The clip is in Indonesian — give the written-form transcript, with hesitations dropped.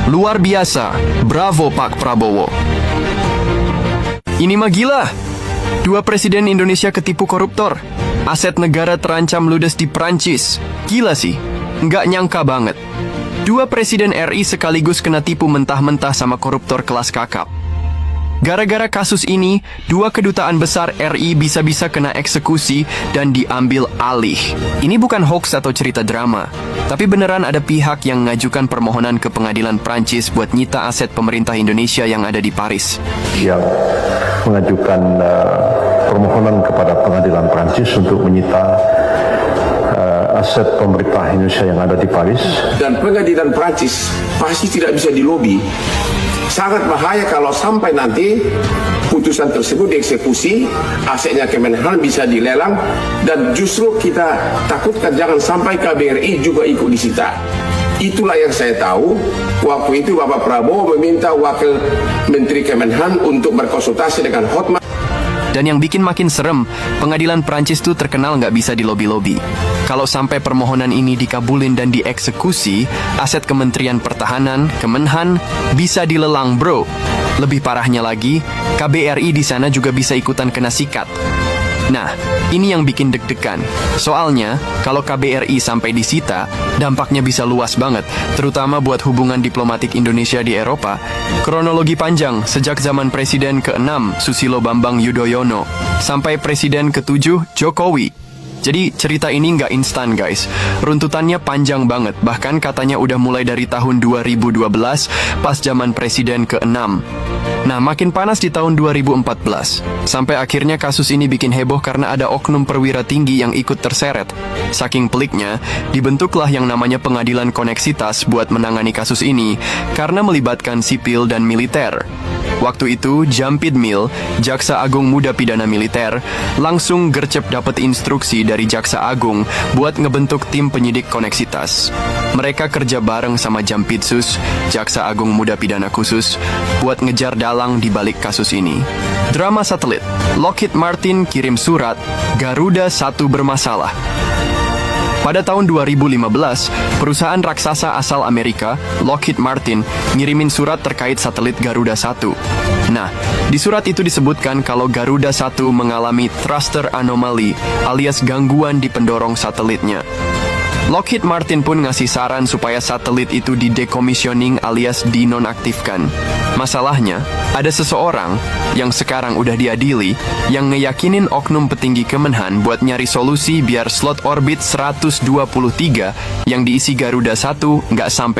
Luar biasa, bravo Pak Prabowo. Ini mah gila. Dua presiden Indonesia ketipu koruptor. Aset negara terancam ludes di Prancis. Gila sih, nggak nyangka banget. Dua presiden RI sekaligus kena tipu mentah-mentah sama koruptor kelas kakap. Gara-gara kasus ini, dua kedutaan besar RI bisa-bisa kena eksekusi dan diambil alih. Ini bukan hoax atau cerita drama, tapi beneran ada pihak yang ngajukan permohonan ke pengadilan Prancis buat nyita aset pemerintah Indonesia yang ada di Paris. Yang mengajukan permohonan kepada pengadilan Prancis untuk menyita aset pemerintah Indonesia yang ada di Paris. Dan pengadilan Prancis pasti tidak bisa dilobi. Sangat bahaya kalau sampai nanti putusan tersebut dieksekusi, asetnya Kemenhan bisa dilelang, dan justru kita takutkan jangan sampai KBRI juga ikut disita. Itulah yang saya tahu. Waktu itu Bapak Prabowo meminta Wakil Menteri Kemenhan untuk berkonsultasi dengan Hotman. Dan yang bikin makin serem, pengadilan Prancis tuh terkenal nggak bisa dilobi-lobi. Kalau sampai permohonan ini dikabulin dan dieksekusi, aset Kementerian Pertahanan, Kemenhan, bisa dilelang bro. Lebih parahnya lagi, KBRI di sana juga bisa ikutan kena sikat. Nah, ini yang bikin deg-degan. Soalnya, kalau KBRI sampai disita, dampaknya bisa luas banget, terutama buat hubungan diplomatik Indonesia di Eropa. Kronologi panjang sejak zaman Presiden ke-6 Susilo Bambang Yudhoyono sampai Presiden ke-7 Jokowi. Jadi cerita ini nggak instan guys. Runtutannya panjang banget, bahkan katanya udah mulai dari tahun 2012 pas zaman Presiden ke-6. Nah, makin panas di tahun 2014. Sampai akhirnya kasus ini bikin heboh karena ada oknum perwira tinggi yang ikut terseret. Saking peliknya, dibentuklah yang namanya Pengadilan Koneksitas buat menangani kasus ini karena melibatkan sipil dan militer. Waktu itu, Jampidmil, Jaksa Agung Muda Pidana Militer, langsung gercep dapat instruksi dari Jaksa Agung buat ngebentuk tim penyidik koneksitas. Mereka kerja bareng sama Jampitsus, Jaksa Agung Muda Pidana Khusus, buat ngejar dalang di balik kasus ini. Drama satelit, Lockheed Martin kirim surat, Garuda 1 bermasalah. Pada tahun 2015, perusahaan raksasa asal Amerika, Lockheed Martin, ngirimin surat terkait satelit Garuda 1. Nah, di surat itu disebutkan kalau Garuda 1 mengalami thruster anomaly alias gangguan di pendorong satelitnya. Lockheed Martin pun ngasih saran supaya satelit itu di-decommissioning alias dinonaktifkan. Masalahnya, ada seseorang yang sekarang udah diadili yang ngeyakinin oknum petinggi Kemenhan buat nyari solusi biar slot orbit 123 yang diisi Garuda 1 nggak sampai